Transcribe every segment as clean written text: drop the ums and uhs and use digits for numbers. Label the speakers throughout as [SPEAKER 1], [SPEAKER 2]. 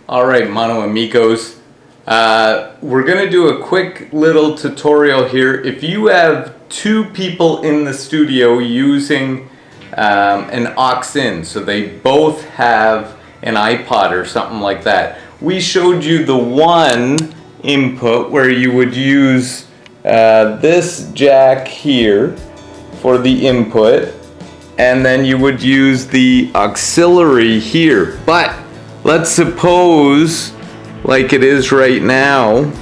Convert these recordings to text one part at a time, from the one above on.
[SPEAKER 1] Alright, Mono Amigos, we're going to do a quick little tutorial here. If you have two people in the studio using an AUX-IN, so they both have an iPod or something like that, we showed you the one input where you would use this jack here for the input, and then you would use the auxiliary here. But let's suppose, like it is right now,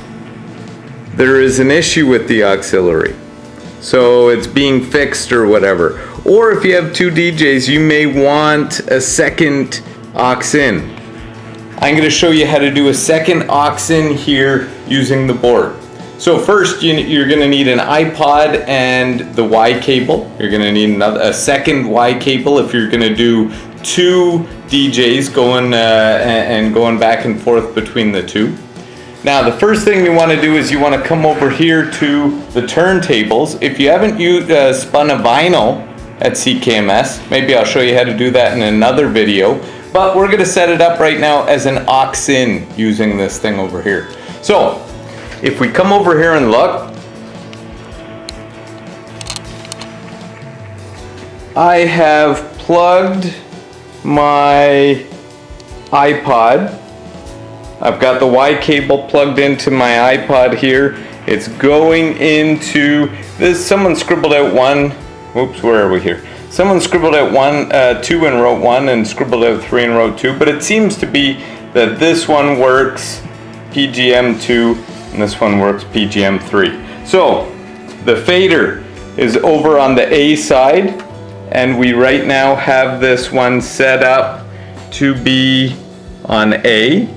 [SPEAKER 1] there is an issue with the auxiliary. So it's being fixed or whatever. Or if you have two DJs, you may want a second AUX-IN. I'm going to show you how to do a second AUX-IN here using the board. So first you're going to need an iPod and the Y cable. You're going to need a second Y cable if you're going to do two DJs going going back and forth between the two. Now the first thing you want to do is you want to come over here to the turntables. If you haven't spun a vinyl at CKMS, maybe I'll show you how to do that in another video, but we're going to set it up right now as an AUX-IN using this thing over here. So if we come over here and look, I have plugged my iPod. I've got the Y cable plugged into my iPod here. It's going into this. Someone scribbled out one. Oops, where are we here? Someone scribbled out two and wrote one, and scribbled out three and wrote two. But it seems to be that this one works PGM2 and this one works PGM3. So the fader is over on the A side, and we right now have this one set up to be on A.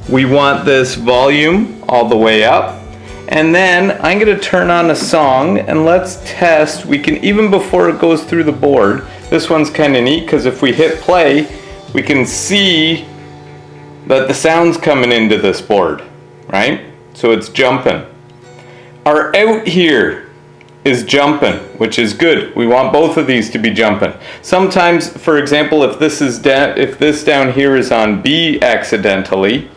[SPEAKER 1] We want this volume all the way up, and then I'm going to turn on a song and let's test. We can, even before it goes through the board, this one's kind of neat because if we hit play we can see that the sound's coming into this board, right? So it's jumping. Our out here is jumping, which is good. We want both of these to be jumping. Sometimes, for example, if this down here is on B accidentally,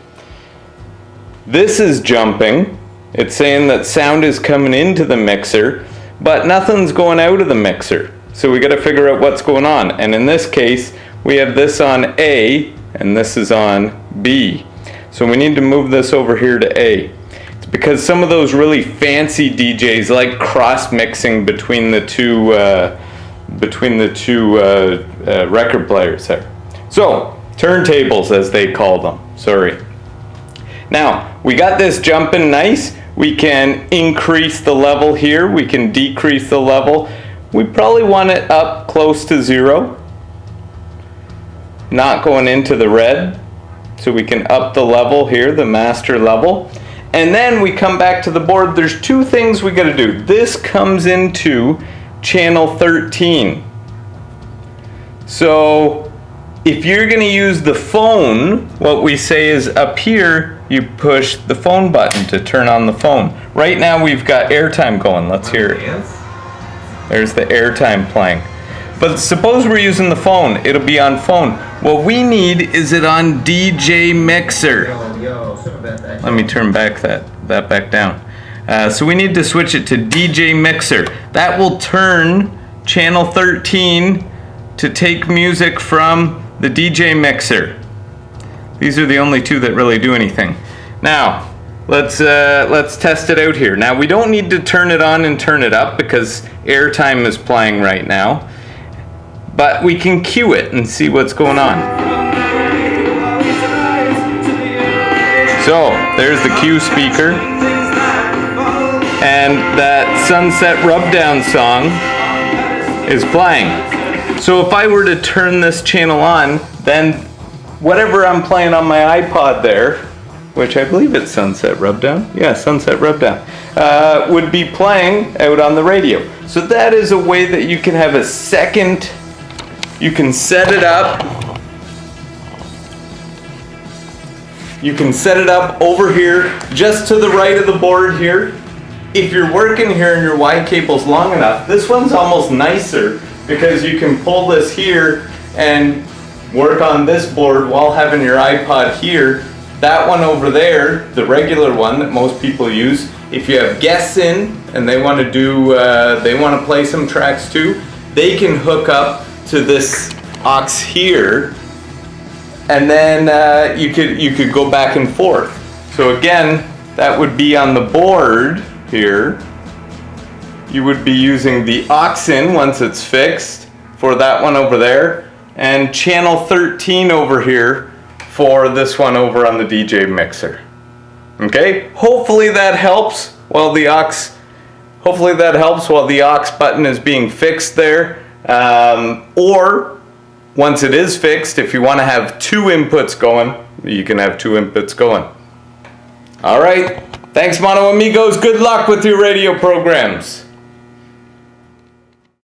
[SPEAKER 1] this is jumping. It's saying that sound is coming into the mixer, but nothing's going out of the mixer. So we got to figure out what's going on. And in this case, we have this on A and this is on B. So we need to move this over here to A. It's because some of those really fancy DJs like cross mixing between the two record players there. So turntables, as they call them. Sorry. Now we got this jumping nice. We can increase the level here. We can decrease the level. We probably want it up close to 0, not going into the red. So we can up the level here, the master level. And then we come back to the board. There's two things we got to do. This comes into channel 13. So if you're going to use the phone, what we say is up here, you push the phone button to turn on the phone. Right now we've got airtime going. Let's hear it. There's the airtime playing. But suppose we're using the phone, it'll be on phone. What we need is it on DJ mixer. Let me turn back that back down. So we need to switch it to DJ mixer. That will turn channel 13 to take music from the DJ mixer. These are the only two that really do anything. Now, let's test it out here. Now we don't need to turn it on and turn it up because airtime is playing right now. But we can cue it and see what's going on. So there's the cue speaker, and that Sunset Rubdown song is playing. So if I were to turn this channel on, then whatever I'm playing on my iPod there, which I believe it's Sunset Rubdown, yeah, Sunset Rubdown, would be playing out on the radio. So that is a way that you can have a second. You can set it up. You can set it up over here, just to the right of the board here. If you're working here and your Y cable's long enough, this one's almost nicer because you can pull this here and work on this board while having your iPod here. That one over there, the regular one that most people use, if you have guests in and they want to do, they want to play some tracks too, they can hook up to this aux here, and then you could go back and forth. So again, that would be on the board here. You would be using the aux-in once it's fixed for that one over there, and channel 13 over here for this one over on the DJ mixer. Okay, hopefully that helps while the aux button is being fixed there. Or once it is fixed, if you want to have two inputs going, you can have two inputs going. All right, thanks, Mono Amigos. Good luck with your radio programs.